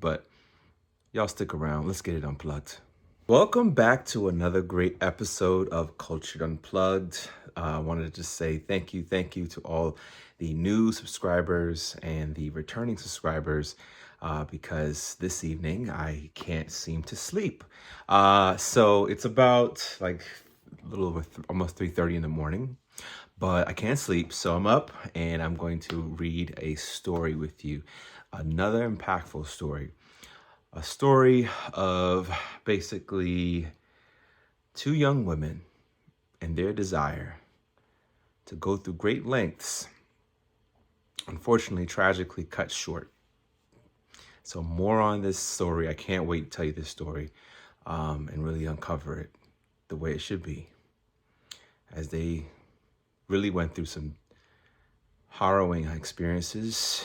But y'all stick around. Let's get it unplugged. Welcome back to another great episode of Cultured Unplugged. I wanted to just say thank you to all the new subscribers and the returning subscribers because this evening I can't seem to sleep. So it's about like a little over almost 3:30 in the morning, but I can't sleep. So I'm up and I'm going to read a story with you, another impactful story. A story of basically two young women and their desire to go through great lengths, unfortunately, tragically cut short. So more on this story. I can't wait to tell you this story and really uncover it the way it should be, as they really went through some harrowing experience,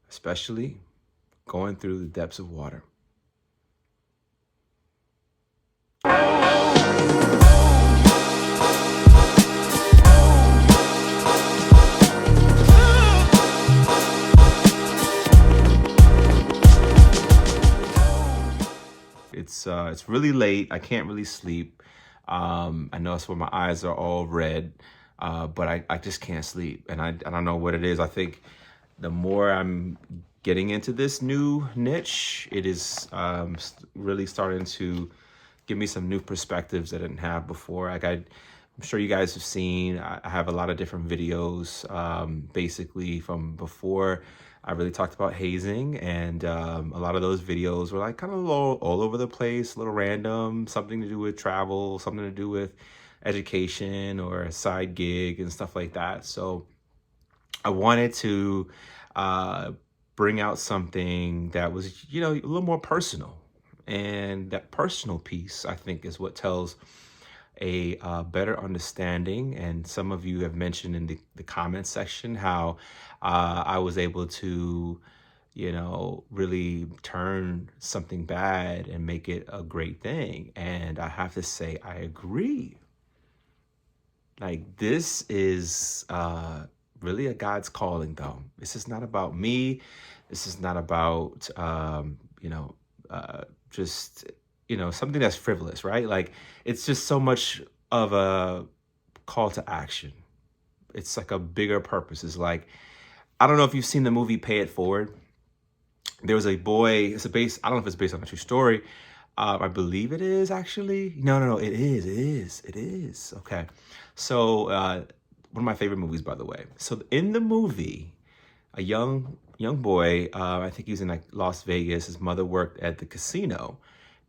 especially going through the depths of water. It's really late. I can't really sleep. I know it's where my eyes are all red, but I just can't sleep, and I don't know what it is. I think the more I'm getting into this new niche, it is really starting to give me some new perspectives that I didn't have before. I'm sure you guys have seen, I have a lot of different videos, basically from before I really talked about hazing, and a lot of those videos were like kind of all over the place, a little random, something to do with travel, something to do with education or a side gig and stuff like that. So I wanted to bring out something that was, a little more personal. And that personal piece, I think, is what tells a better understanding. And some of you have mentioned in the comment section how I was able to, really turn something bad and make it a great thing. And I have to say, I agree. Like, this is really a God's calling, though. This is not about me. This is not about, just, something that's frivolous, right? Like, it's just so much of a call to action. It's like a bigger purpose. It's like, I don't know if you've seen the movie Pay It Forward. There was a boy, I don't know if it's based on a true story. I believe it is, actually. No, it is. Okay. So, one of my favorite movies, by the way. So in the movie, a young boy, I think he was in like Las Vegas. His mother worked at the casino,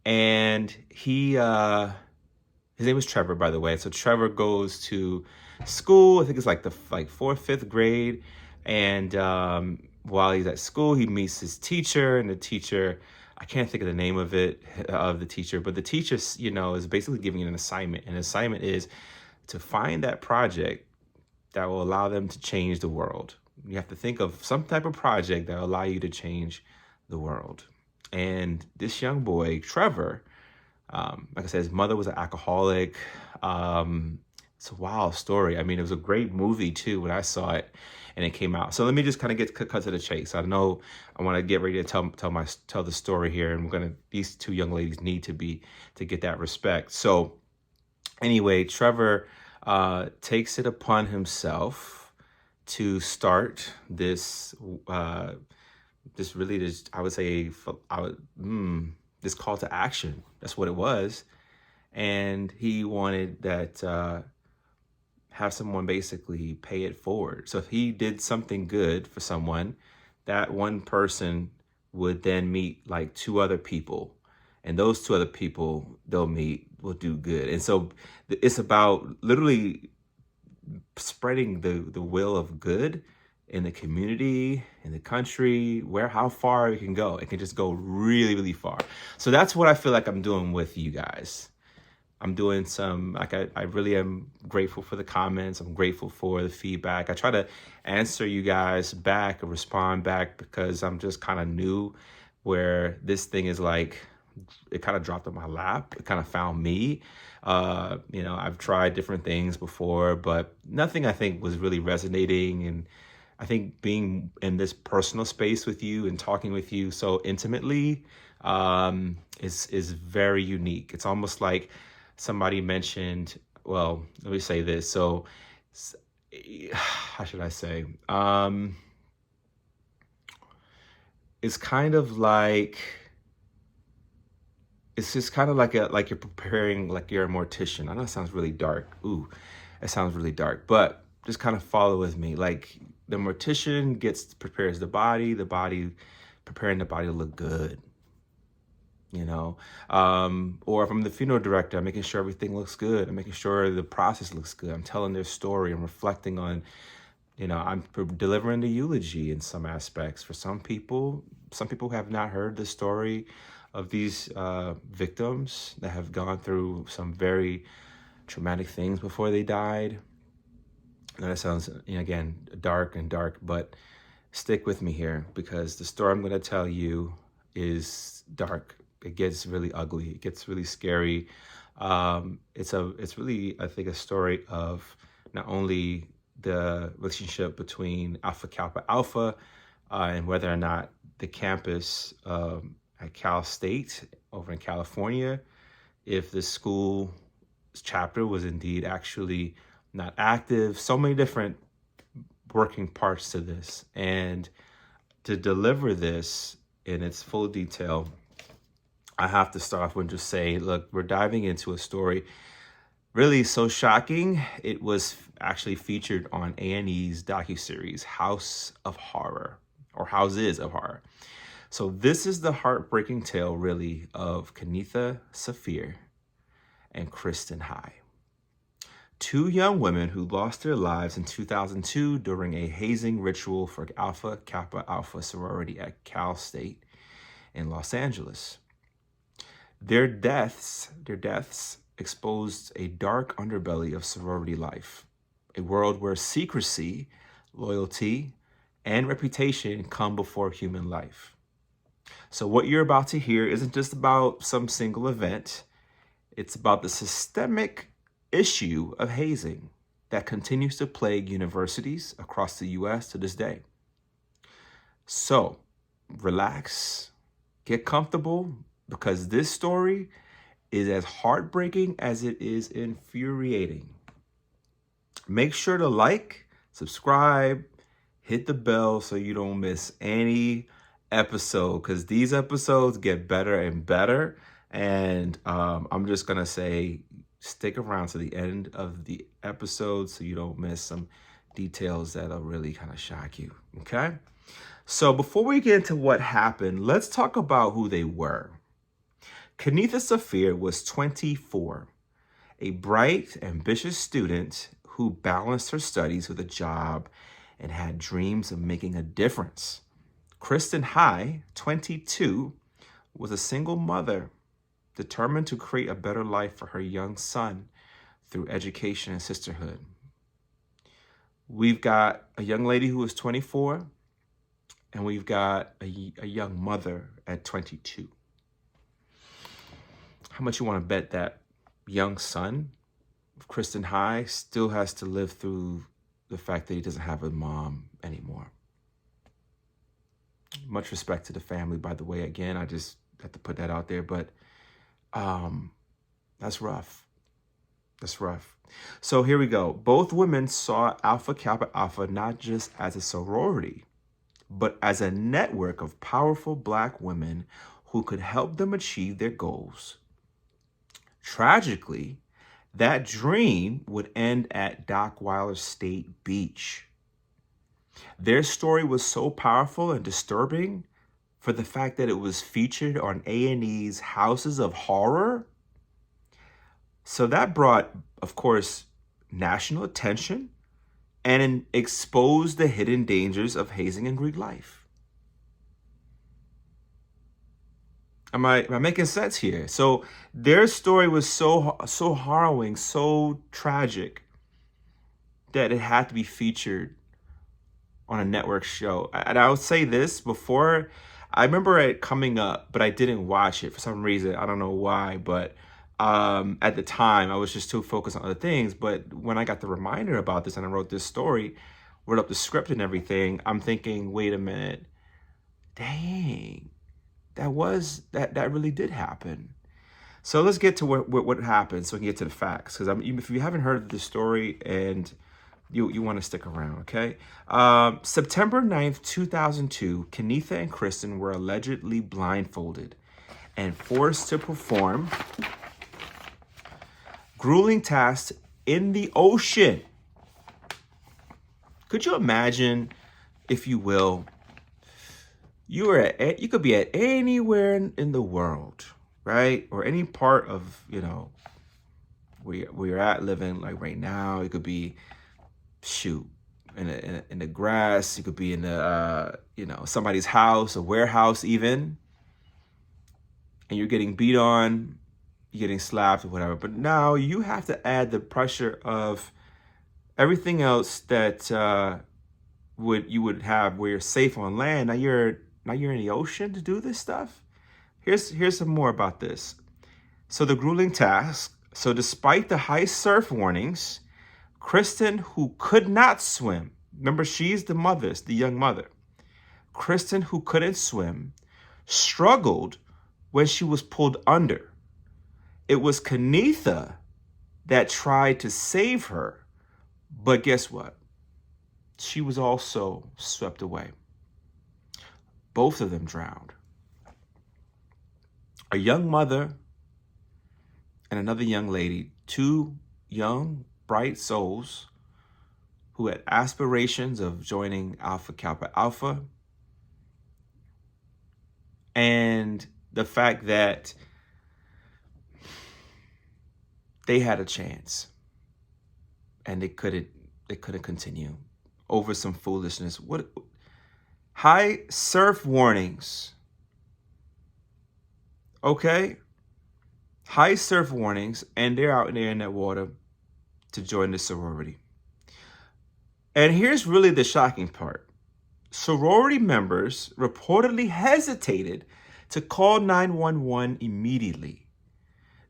and his name was Trevor, by the way. So Trevor goes to school. I think it's like the fourth, fifth grade, and while he's at school, he meets his teacher, and the teacher, I can't think of the name of the teacher, but the teacher, is basically giving an assignment. And the assignment is to find that project that will allow them to change the world. You have to think of some type of project that will allow you to change the world. And this young boy, Trevor, like I said, his mother was an alcoholic. It's a wild story. I mean, it was a great movie too when I saw it and it came out. So let me just kind of cut to the chase. I know I want to get ready to tell the story here, and these two young ladies need to get that respect. So anyway, Trevor takes it upon himself to start this I would say this call to action. That's what it was. And he wanted that have someone basically pay it forward. So if he did something good for someone, that one person would then meet like two other people, and those two other people they'll meet will do good. And so it's about literally spreading the will of good in the community, in the country, how far it can go. It can just go really, really far. So that's what I feel like I'm doing with you guys. I'm doing I really am grateful for the comments. I'm grateful for the feedback. I try to answer you guys back or respond back because I'm just kind of new, where this thing is like, it kind of dropped on my lap. It kind of found me. I've tried different things before, but nothing I think was really resonating. And I think being in this personal space with you and talking with you so intimately is very unique. It's almost like somebody mentioned. Well, let me say this. So, how should I say? It's kind of like it's just kind of like you're preparing, like you're a mortician. I know it sounds really dark. Ooh, it sounds really dark, but just kind of follow with me. Like the mortician prepares the body preparing the body to look good, you know. Or if I'm the funeral director, I'm making sure everything looks good. I'm making sure the process looks good. I'm telling their story. I'm reflecting on, I'm delivering the eulogy in some aspects. For some people have not heard the story of these victims that have gone through some very traumatic things before they died. And that sounds, again, dark, but stick with me here, because the story I'm going to tell you is dark. It gets really ugly. It gets really scary. It's really, I think, a story of not only the relationship between Alpha Kappa Alpha and whether or not the campus at Cal State over in California, if the school chapter was indeed actually not active. So many different working parts to this. And to deliver this in its full detail, I have to start off with just saying, look, we're diving into a story really so shocking. It was actually featured on A&E's docuseries House of Horror, or Houses of Horror. So this is the heartbreaking tale, really, of Kenitha Saafir and Kristin High. Two young women who lost their lives in 2002 during a hazing ritual for Alpha Kappa Alpha sorority at Cal State in Los Angeles. Their deaths exposed a dark underbelly of sorority life, a world where secrecy, loyalty, and reputation come before human life. So what you're about to hear isn't just about some single event. It's about the systemic issue of hazing that continues to plague universities across the U.S. to this day. So relax, get comfortable, because this story is as heartbreaking as it is infuriating. Make sure to like, subscribe, hit the bell so you don't miss any episode, because these episodes get better and better. And I'm just going to say, stick around to the end of the episode so you don't miss some details that'll really kind of shock you, okay? So before we get into what happened, let's talk about who they were. Kenitha Saafir was 24, a bright, ambitious student who balanced her studies with a job and had dreams of making a difference. Kristin High, 22, was a single mother, determined to create a better life for her young son through education and sisterhood. We've got a young lady who is 24, and we've got a young mother at 22. How much you want to bet that young son of Kristin High still has to live through the fact that he doesn't have a mom anymore? Much respect to the family, by the way. Again, I just have to put that out there, but that's rough. That's rough. So here we go. Both women saw Alpha Kappa Alpha not just as a sorority, but as a network of powerful Black women who could help them achieve their goals. Tragically, that dream would end at Dockweiler State Beach. Their story was so powerful and disturbing for the fact that it was featured on A&E's Houses of Horror. So that brought, of course, national attention and exposed the hidden dangers of hazing in Greek life. Am I making sense here? So their story was so harrowing, so tragic, that it had to be featured on a network show. And I would say this before, I remember it coming up, but I didn't watch it for some reason. I don't know why, but at the time I was just too focused on other things. But when I got the reminder about this and I wrote this story, wrote up the script and everything, I'm thinking, wait a minute, dang, that really did happen. So let's get to what happened so we can get to the facts. Because if you haven't heard the story and you want to stick around, okay? September 9th, 2002, Kenitha and Kristin were allegedly blindfolded and forced to perform grueling tasks in the ocean. Could you imagine, if you will, you could be at anywhere in the world, right? Or any part of, where you're at living, like right now. It could be, in the grass. You could be in the, somebody's house, a warehouse even. And you're getting beat on, you're getting slapped or whatever. But now you have to add the pressure of everything else that you would have where you're safe on land. Now you're in the ocean to do this stuff. Here's some more about this. So the grueling task. So despite the high surf warnings, Kristin, who could not swim, remember she's the young mother. Kristin, who couldn't swim, struggled when she was pulled under. It was Kenitha that tried to save her, but guess what? She was also swept away. Both of them drowned. A young mother and another young lady, two young, bright souls who had aspirations of joining Alpha Kappa Alpha. And the fact that they had a chance and they couldn't continue over some foolishness. What high surf warnings. Okay? High surf warnings, and they're out there in that water to join the sorority. And here's really the shocking part. Sorority members reportedly hesitated to call 911 immediately.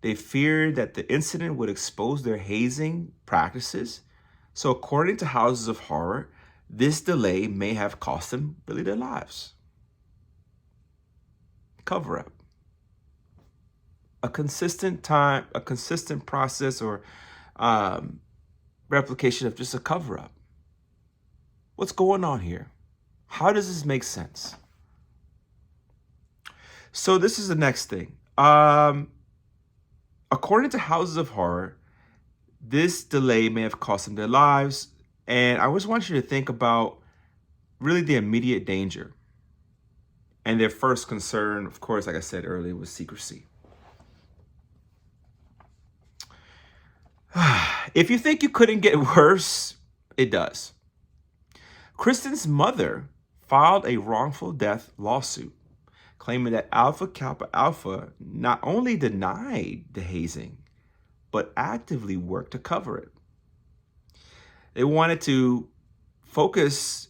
They feared that the incident would expose their hazing practices. So according to Houses of Horror, this delay may have cost them really their lives. Cover up. A consistent process or replication of just a cover up. What's going on here? How does this make sense? So this is the next thing. According to Houses of Horror, this delay may have cost them their lives. And I just want you to think about really the immediate danger. And their first concern, of course, like I said earlier, was secrecy. If you think you couldn't get worse, it does. Kristin's mother filed a wrongful death lawsuit, claiming that Alpha Kappa Alpha not only denied the hazing, but actively worked to cover it. They wanted to focus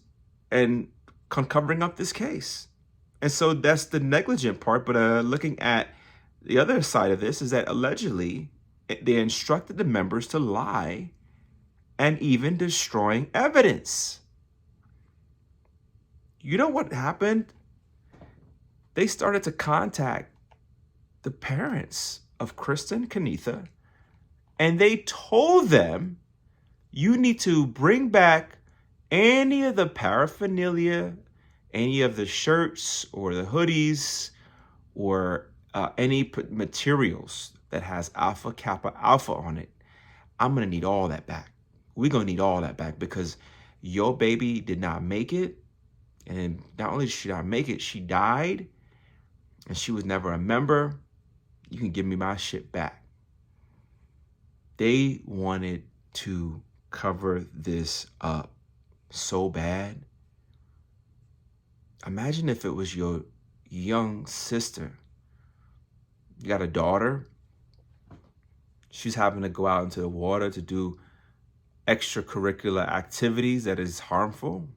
on covering up this case. And so that's the negligent part. But looking at the other side of this is that allegedly they instructed the members to lie and even destroying evidence. You know what happened? They started to contact the parents of Kristin, Kenitha, and they told them, you need to bring back any of the paraphernalia, any of the shirts or the hoodies or any materials that has Alpha Kappa Alpha on it. I'm going to need all that back. We're going to need all that back because your baby did not make it. And not only did she not make it, she died. And she was never a member. You can give me my shit back. They wanted to cover this up so bad. Imagine if it was your young sister. You got a daughter. She's having to go out into the water to do extracurricular activities that is harmful.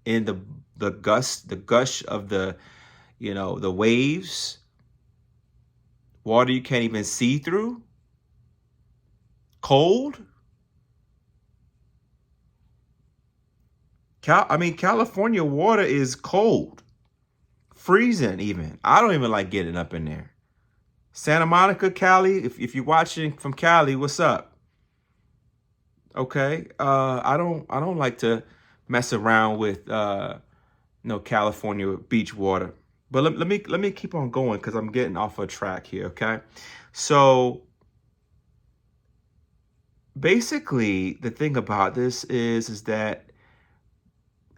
In the gush of the waves, water you can't even see through, cold. California water is cold, freezing even. I don't even like getting up in there. Santa Monica, Cali, if you're watching from Cali, what's up? Okay. I don't like to mess around with California beach water. But let me keep on going because I'm getting off a track here, okay? So basically the thing about this is that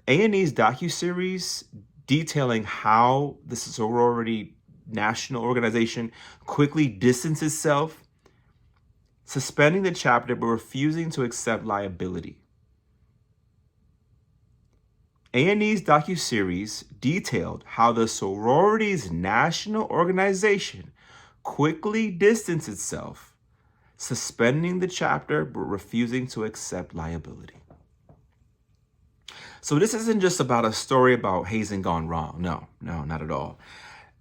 A&E's docuseries detailing how the sorority national organization quickly distanced itself, suspending the chapter but refusing to accept liability. A&E's docuseries detailed how the sorority's national organization quickly distanced itself, suspending the chapter but refusing to accept liability. So this isn't just about a story about hazing gone wrong. No, not at all.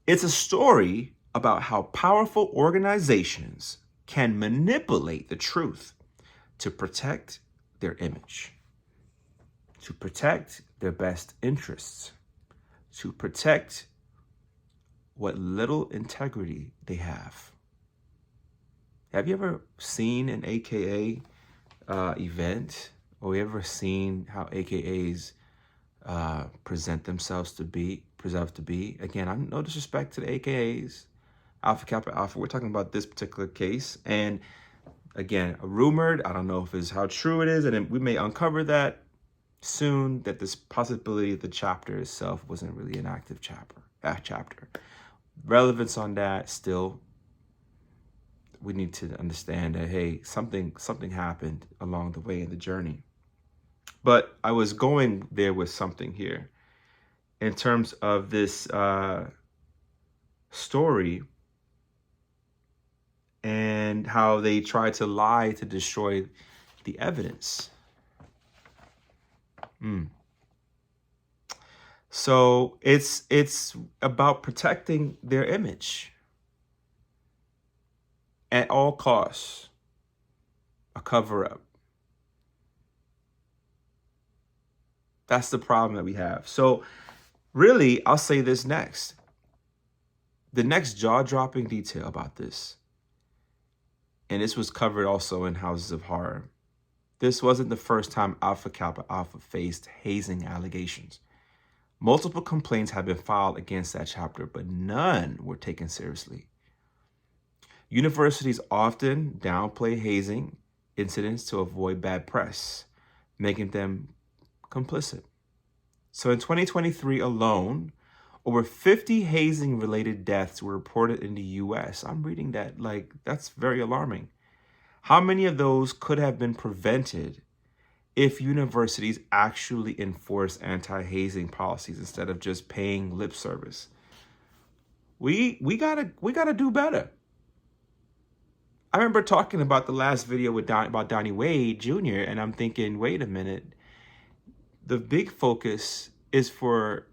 It's a story about how powerful organizations can manipulate the truth to protect their image, to protect their best interests, to protect what little integrity they have. Have you ever seen an AKA event, or you ever seen how AKAs present themselves to be? Again, I'm no disrespect to the AKAs, Alpha Kappa Alpha. We're talking about this particular case, and again, rumored. I don't know if it's how true it is, and we may uncover that soon. That this possibility of the chapter itself wasn't really an active chapter. Relevance on that still. We need to understand that, hey, something happened along the way in the journey. But I was going there with something here in terms of this story and how they tried to lie to destroy the evidence. So it's about protecting their image at all costs, a cover-up. That's the problem that we have. So really, I'll say this next. The next jaw-dropping detail about this, and this was covered also in Houses of Horror, this wasn't the first time Alpha Kappa Alpha faced hazing allegations. Multiple complaints have been filed against that chapter, but none were taken seriously. Universities often downplay hazing incidents to avoid bad press, making them complicit. So in 2023 alone, over 50 hazing-related deaths were reported in the U.S. I'm reading that, that's very alarming. How many of those could have been prevented if universities actually enforce anti-hazing policies instead of just paying lip service? We gotta do better. I remember talking about the last video about Donnie Wade Jr., and I'm thinking, wait a minute. The big focus is for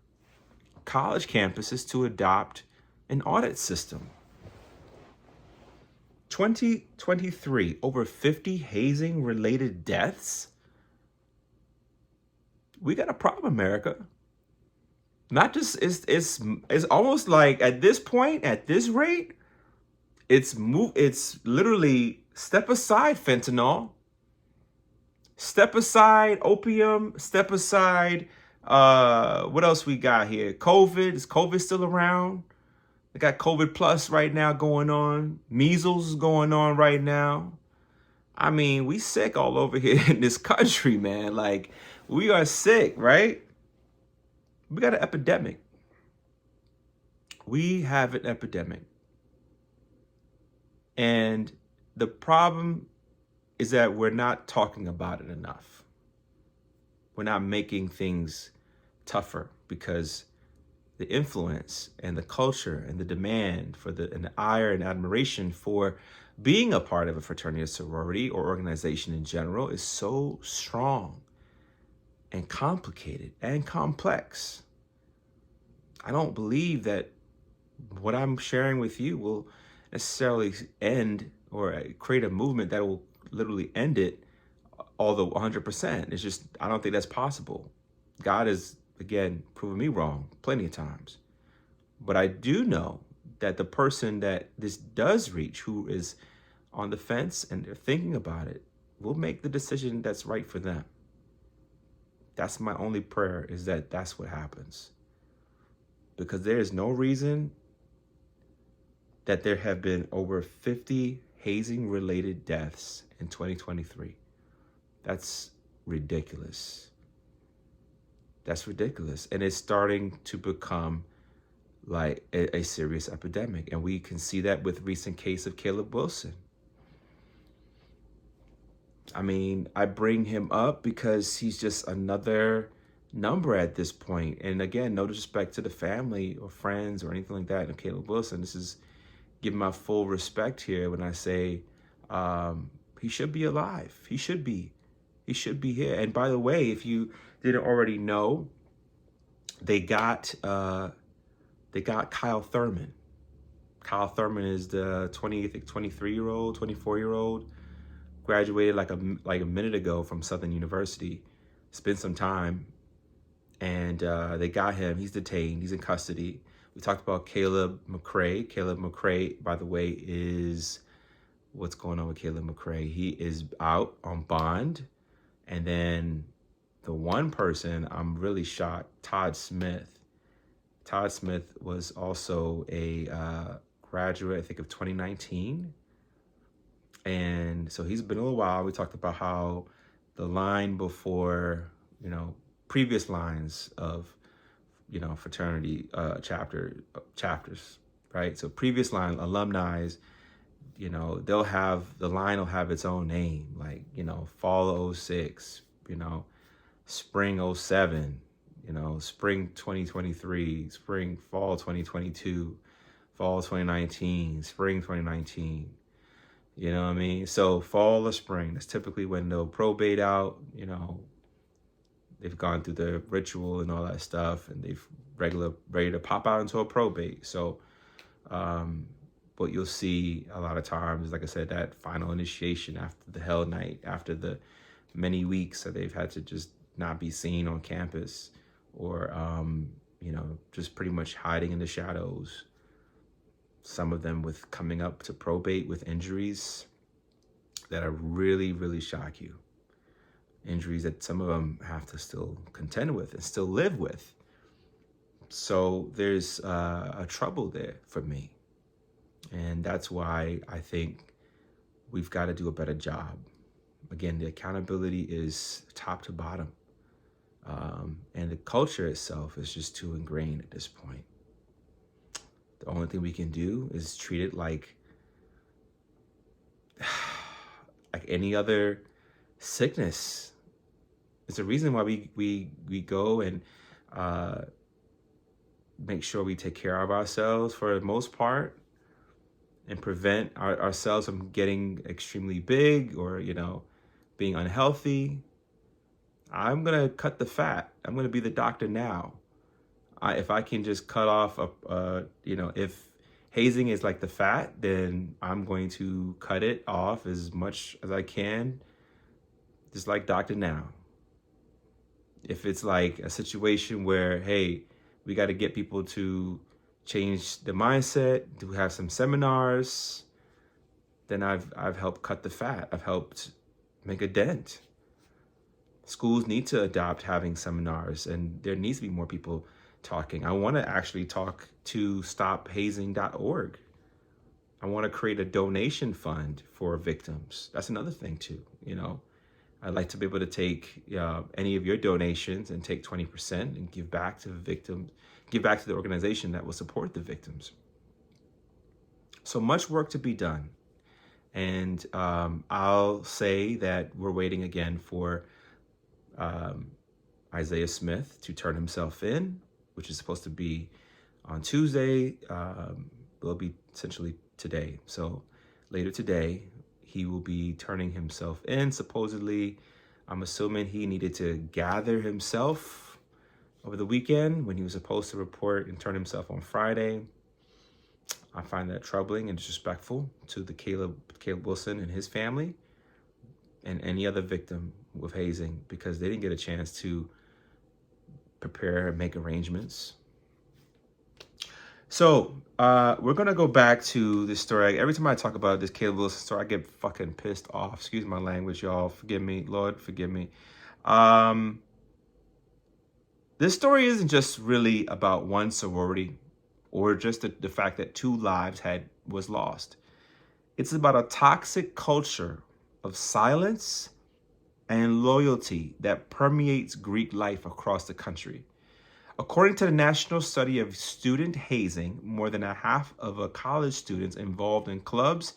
college campuses to adopt an audit system. 2023, over 50 hazing-related deaths. We got a problem, America. Not just, it's almost like at this point, at this rate, it's literally step aside fentanyl, step aside opium, step aside, what else we got here? COVID. Is COVID still around? They got COVID plus right now going on. Measles is going on right now. I mean, we sick all over here in this country, man. Like, we are sick, right? We got an epidemic. We have an epidemic. And the problem is that we're not talking about it enough. We're not making things tougher because the influence and the culture and the demand for and the ire and admiration for being a part of a fraternity or sorority or organization in general is so strong and complicated and complex. I don't believe that what I'm sharing with you will necessarily end or create a movement that will literally end it, although 100%. It's just, I don't think that's possible. God has, again, proven me wrong plenty of times. But I do know that the person that this does reach, who is on the fence and they're thinking about it, will make the decision that's right for them. That's my only prayer, is that that's what happens. Because there is no reason that there have been over 50 hazing-related deaths in 2023. That's ridiculous. That's ridiculous. And it's starting to become like a serious epidemic. And we can see that with recent case of Caleb Wilson. I mean, I bring him up because he's just another number at this point. And again, no disrespect to the family or friends or anything like that of Caleb Wilson. This is giving my full respect here when I say he should be alive. He should be. He should be here. And by the way, if you didn't already know, they got Kyle Thurman. Kyle Thurman is the 23-year-old, 24-year-old, graduated like a minute ago from Southern University. Spent some time, and they got him. He's detained. He's in custody. We talked about Caleb McRae. Caleb McRae, by the way, is what's going on with Caleb McRae. He is out on bond. And then the one person I'm really shocked, Todd Smith. Todd Smith was also a graduate, I think, of 2019. And so he's been a little while. We talked about how the line before, previous lines of, fraternity chapters, right? So previous line, alumni, the line will have its own name, like, fall 06, spring 07, spring 2023, fall 2022, fall 2019, spring 2019. You know what I mean? So fall or spring, that's typically when they'll probate out, they've gone through the ritual and all that stuff, and they've ready to pop out into a probate. So what you'll see a lot of times, like I said, that final initiation after the hell night, after the many weeks that they've had to just not be seen on campus, or just pretty much hiding in the shadows. Some of them with coming up to probate with injuries that are really, really shock you. Injuries that some of them have to still contend with and still live with. So there's a trouble there for me. And that's why I think we've got to do a better job. Again, the accountability is top to bottom. And the culture itself is just too ingrained at this point. The only thing we can do is treat it like any other sickness. It's a reason why we go and make sure we take care of ourselves for the most part, and prevent ourselves from getting extremely big or, being unhealthy. I'm going to cut the fat. I'm going to be the doctor now. If I can just cut off, if hazing is like the fat, then I'm going to cut it off as much as I can, just like Dr. Now. If it's like a situation where, hey, we got to get people to change the mindset, to have some seminars, then I've helped cut the fat. I've helped make a dent. Schools need to adopt having seminars, and there needs to be more people talking. I want to actually talk to stophazing.org. I want to create a donation fund for victims. That's another thing too. I'd like to be able to take any of your donations and take 20% and give back to the victims, give back to the organization that will support the victims. So much work to be done. And I'll say that we're waiting again for Isaiah Smith to turn himself in, which is supposed to be on Tuesday. Will be essentially today. So later today, he will be turning himself in. Supposedly, I'm assuming he needed to gather himself over the weekend when he was supposed to report and turn himself on Friday. I find that troubling and disrespectful to the Caleb Wilson and his family and any other victim with hazing, because they didn't get a chance to prepare and make arrangements. So we're gonna go back to this story. Every time I talk about this Caleb Wilson story, I get fucking pissed off. Excuse my language, y'all. Forgive me, Lord, forgive me. This story isn't just really about one sorority or just the fact that 2 lives was lost. It's about a toxic culture of silence and loyalty that permeates Greek life across the country. According to the National Study of Student Hazing, more than a half of college students involved in clubs,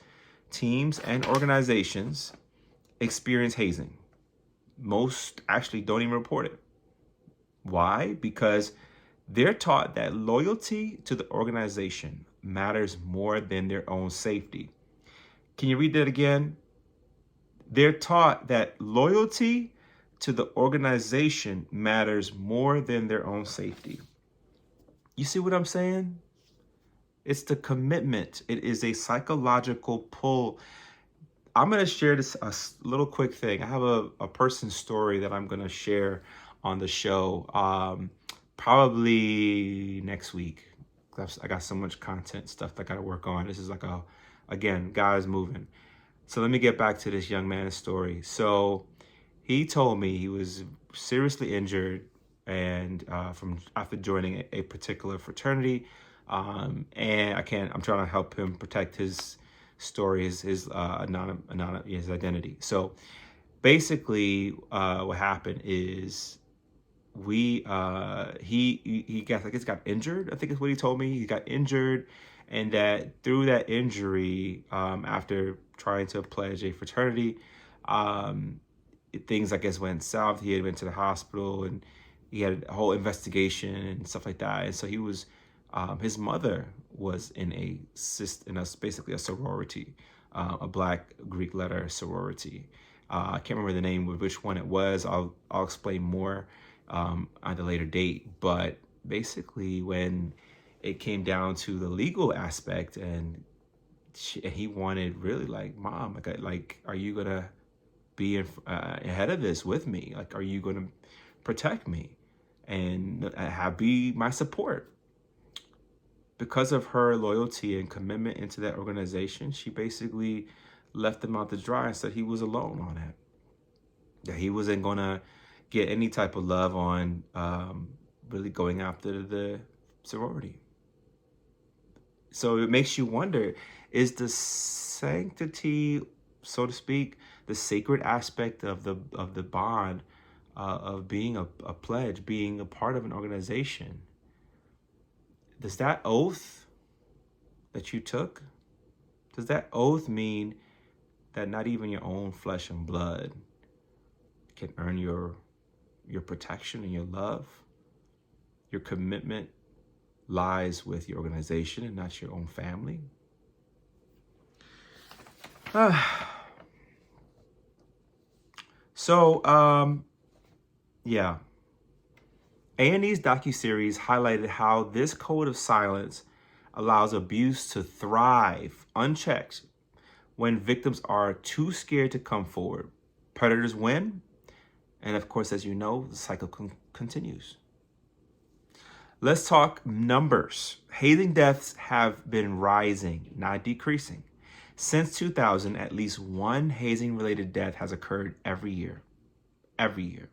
teams, and organizations experience hazing. Most actually don't even report it. Why? Because they're taught that loyalty to the organization matters more than their own safety. Can you read that again? They're taught that loyalty to the organization matters more than their own safety. You see what I'm saying? It's the commitment. It is a psychological pull. I'm going to share this little quick thing. I have a person's story that I'm going to share on the show probably next week. I got so much content stuff that I got to work on. This is like again, guys moving. So let me get back to this young man's story. So he told me he was seriously injured and from after joining a particular fraternity. And I'm trying to help him protect his story, his identity. So basically what happened is he got injured. I think is what he told me. He got injured, and that through that injury, after trying to pledge a fraternity, things I guess went south. He had went to the hospital, and he had a whole investigation and stuff like that. And so he was, his mother was basically a sorority, a Black Greek letter sorority. I can't remember the name of which one it was. I'll explain more at a later date. But basically, when it came down to the legal aspect, and he wanted really like, Mom, like, are you gonna be ahead of this with me? Like, are you gonna protect me and be my support? Because of her loyalty and commitment into that organization, she basically left him out to dry and said he was alone on it. That he wasn't gonna get any type of love on really going after the sorority. So it makes you wonder, is the sanctity, so to speak, the sacred aspect of the bond of being a pledge, being a part of an organization, does that oath that you took, does that oath mean that not even your own flesh and blood can earn your protection and your love? Your commitment lies with your organization and not your own family. So, yeah. A&E's docuseries highlighted how this code of silence allows abuse to thrive unchecked when victims are too scared to come forward. Predators win, and of course, as you know, the cycle continues. Let's talk numbers. Hazing deaths have been rising, not decreasing. Since 2000, at least one hazing-related death has occurred every year. Every year.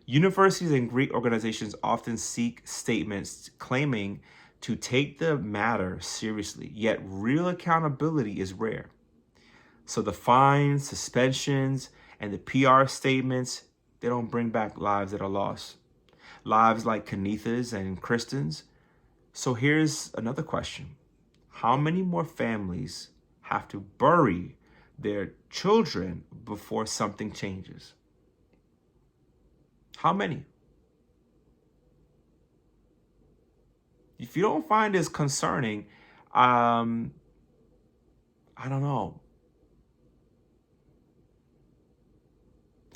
Universities and Greek organizations often seek statements claiming to take the matter seriously, yet real accountability is rare. So the fines, suspensions, and the PR statements, they don't bring back lives that are lost. Lives like Kenitha's and Kristin's. So here's another question. How many more families have to bury their children before something changes? How many? If you don't find this concerning, I don't know.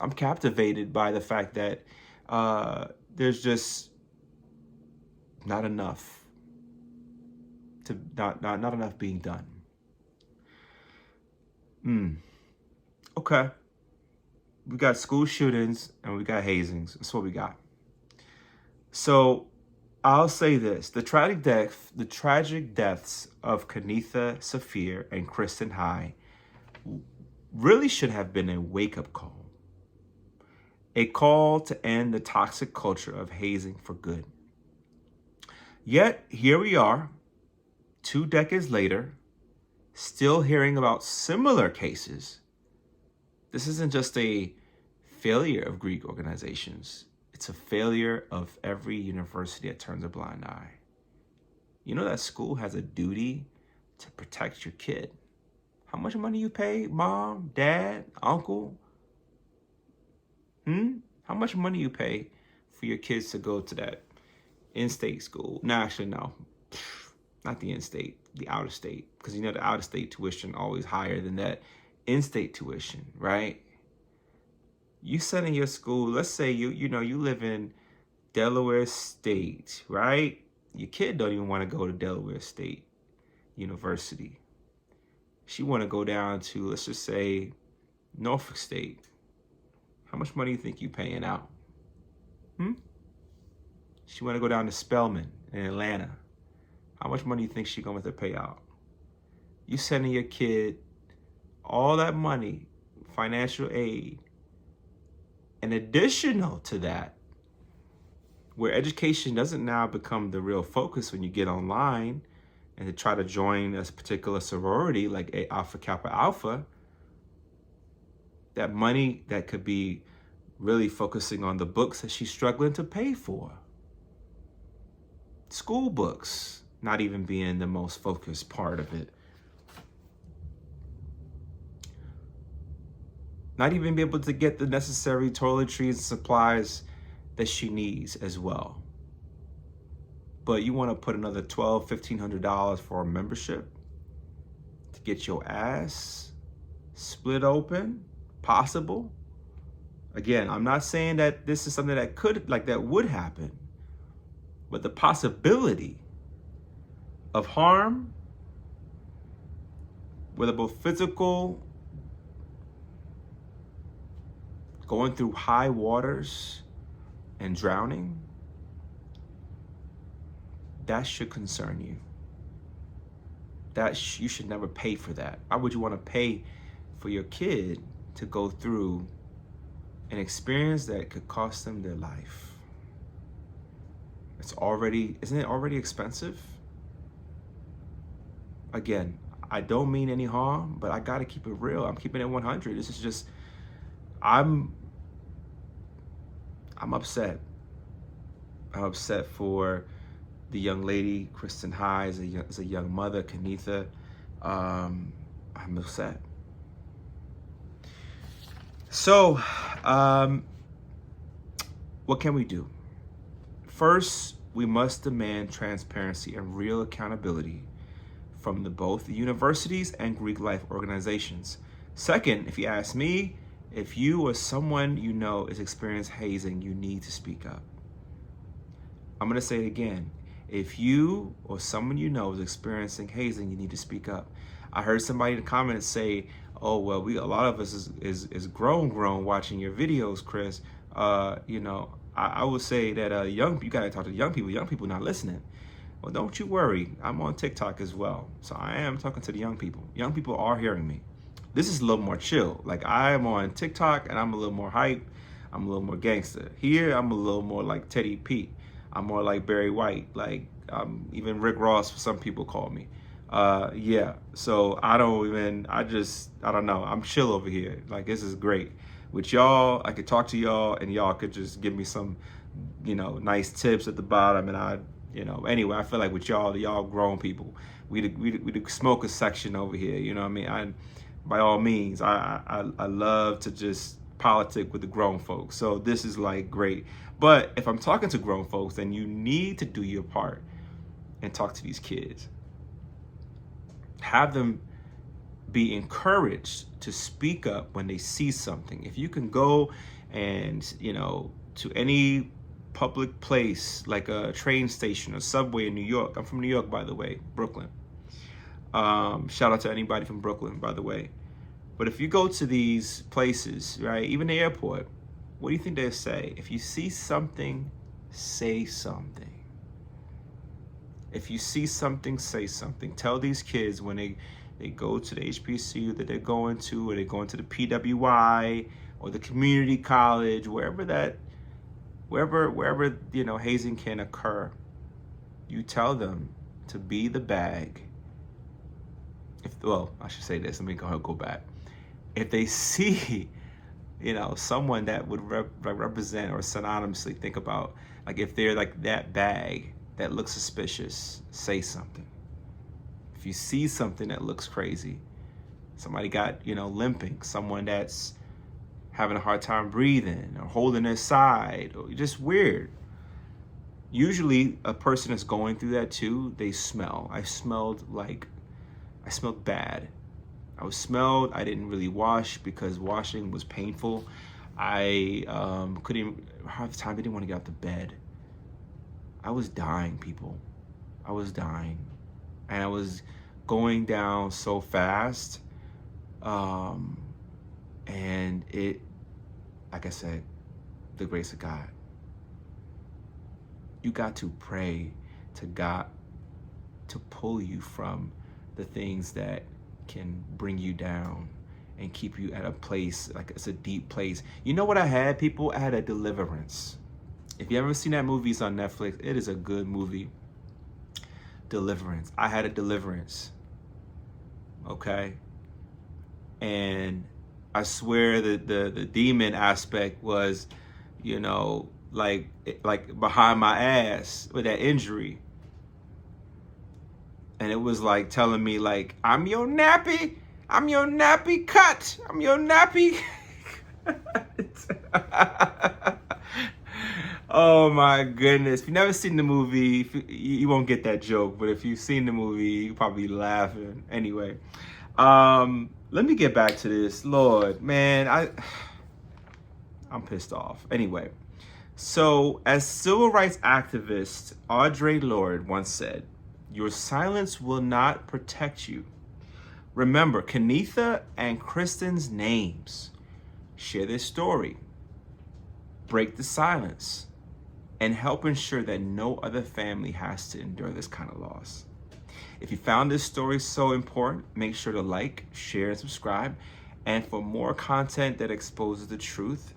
I'm captivated by the fact that there's just not enough not enough being done. Okay. We got school shootings and we got hazings. That's what we got. So I'll say this: the tragic deaths of Kenitha, Saafir, and Kristin High really should have been a wake-up call, a call to end the toxic culture of hazing for good. Yet here we are, 2 decades later, still hearing about similar cases. This isn't just a failure of Greek organizations. It's a failure of every university that turns a blind eye. You know that school has a duty to protect your kid. How much money you pay, mom, dad, uncle? How much money you pay for your kids to go to that in-state school? No, actually, no. Not the in-state, the out-of-state. Because you know the out-of-state tuition always higher than that in-state tuition, right? You sending your school, let's say you live in Delaware State, right? Your kid don't even want to go to Delaware State University. She want to go down to, let's just say, Norfolk State. How much money do you think you paying out? She want to go down to Spelman in Atlanta. How much money do you think she going to pay out? You sending your kid all that money, financial aid, and additional to that, where education doesn't now become the real focus when you get online and to try to join a particular sorority like Alpha Kappa Alpha, that money that could be really focusing on the books that she's struggling to pay for. School books not even being the most focused part of it. Not even be able to get the necessary toiletries and supplies that she needs as well. But you want to put another $1,200, $1,500 for a membership to get your ass split open? Possible? Again, I'm not saying that this is something that would happen, but the possibility of harm, whether both physical, going through high waters and drowning, that should concern you. You should never pay for that. Why would you want to pay for your kid to go through an experience that could cost them their life? Isn't it already expensive? Again, I don't mean any harm, but I gotta keep it real. I'm keeping it 100. This is just, I'm upset. I'm upset for the young lady, Kristin High, as a young mother, Kenitha. I'm upset. So, what can we do? First, we must demand transparency and real accountability from both the universities and Greek life organizations. Second, if you ask me, if you or someone you know is experiencing hazing, you need to speak up. I'm going to say it again. If you or someone you know is experiencing hazing, you need to speak up. I heard somebody in the comments say, "Oh well, a lot of us is grown watching your videos, Chris." I would say that you gotta talk to young people. Young people not listening. Well, don't you worry. I'm on TikTok as well, so I am talking to the young people. Young people are hearing me. This is a little more chill. Like, I am on TikTok and I'm a little more hype. I'm a little more gangster. Here, I'm a little more like Teddy P. I'm more like Barry White. Like, even Rick Ross, some people call me. Yeah, so I don't know. I'm chill over here. Like, this is great. With y'all, I could talk to y'all and y'all could just give me some, nice tips at the bottom. And anyway, I feel like with y'all grown people, we the smoker section over here. You know what I mean? By all means, I love to just politic with the grown folks. So this is like great. But if I'm talking to grown folks, then you need to do your part and talk to these kids. Have them be encouraged to speak up when they see something. If you can go and, to any public place like a train station or subway in New York. I'm from New York, by the way, Brooklyn. Shout out to anybody from Brooklyn, by the way. But if you go to these places, right, even the airport, what do you think they say? If you see something say something. If you see something, say something. Tell these kids when they go to the HBCU that they're going to, or they're going to the PWI or the community college, wherever hazing can occur, you tell them to be the bag. I should say this. Let me go back. If they see, someone that would represent or synonymously think about, like if they're like that bag that looks suspicious, say something. If you see something that looks crazy, somebody got, limping, someone that's having a hard time breathing or holding their side, or just weird. Usually a person is going through that too, they smell. I smelled bad. I didn't really wash because washing was painful. I couldn't even, half the time I didn't want to get out of bed. I was dying, people. I was dying. And I was going down so fast. And it, like I said, the grace of God. You got to pray to God to pull you from the things that can bring you down and keep you at a place, like it's a deep place. You know what I had, people? I had a deliverance. If you ever seen that movie, it's on Netflix. It is a good movie. Deliverance. I had a deliverance. Okay? And I swear that the demon aspect was, like behind my ass with that injury. And it was like telling me, like, I'm your nappy cut. I'm your nappy. Oh my goodness. If you've never seen the movie, you won't get that joke. But if you've seen the movie, you're probably laughing. Anyway, let me get back to this. Lord, man, I'm pissed off. Anyway, so as civil rights activist Audre Lorde once said, your silence will not protect you. Remember Kenitha and Kristin's names. Share their story. Break the silence. And help ensure that no other family has to endure this kind of loss. If you found this story so important, make sure to like, share, and subscribe. And for more content that exposes the truth,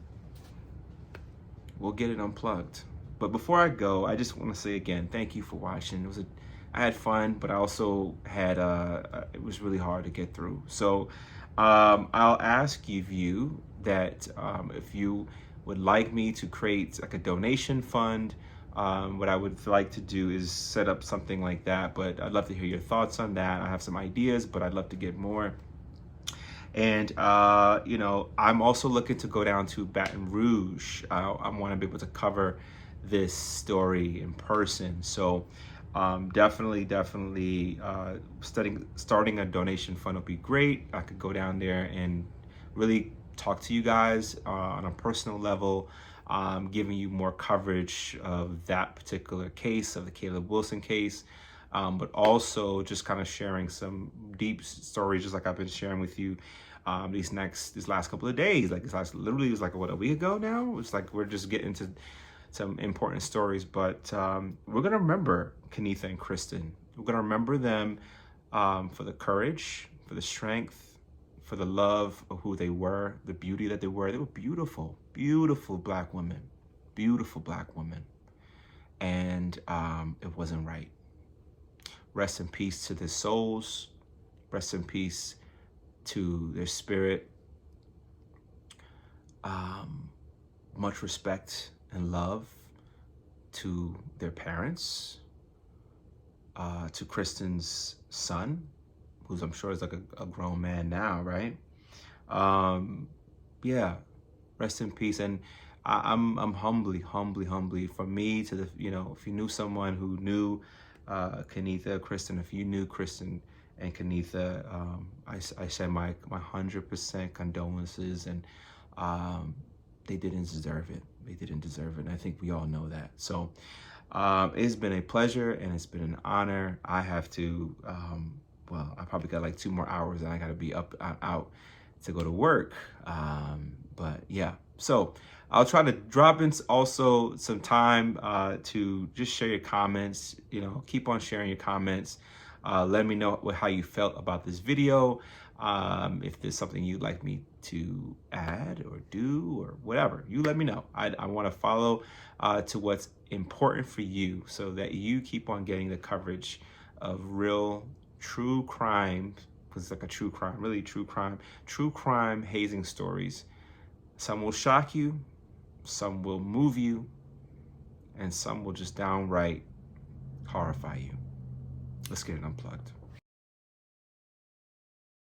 we'll get it unplugged. But before I go, I just want to say again, thank you for watching. I had fun, but I also had, it was really hard to get through. So I'll ask you that if you would like me to create like a donation fund, what I would like to do is set up something like that, but I'd love to hear your thoughts on that. I have some ideas, but I'd love to get more. And, I'm also looking to go down to Baton Rouge. I want to be able to cover this story in person. So definitely starting a donation fund would be great. I could go down there and really talk to you guys on a personal level, giving you more coverage of that particular case, of the Caleb Wilson case, but also just kind of sharing some deep stories, just like I've been sharing with you these last couple of days. Like literally it was like, what, a week ago now? It's like we're just getting to some important stories, but we're gonna remember Kenitha and Kristin. We're gonna remember them for the courage, for the strength, for the love of who they were, the beauty that they were. They were beautiful, beautiful black women, beautiful black women. And it wasn't right. Rest in peace to their souls. Rest in peace to their spirit. Much respect and love to their parents, to Kristin's son, who's I'm sure is like a grown man now, right? Yeah, rest in peace. And I'm humbly for me to if you knew someone who knew Kenitha, Kristin, if you knew Kristin and Kenitha, I send my 100% condolences, and they didn't deserve it. They didn't deserve it, and I think we all know that. So it's been a pleasure and it's been an honor. I have to, I probably got like 2 more hours and I got to be out to go to work. But yeah, So I'll try to drop in also some time to just share your comments. Keep on sharing your comments. Let me know how you felt about this video. If there's something you'd like me to add or do or whatever, you let me know. I want to follow to what's important for you so that you keep on getting the coverage of real, true crime, because it's like a true crime, really true crime hazing stories. Some will shock you, some will move you, and some will just downright horrify you. Let's get it unplugged.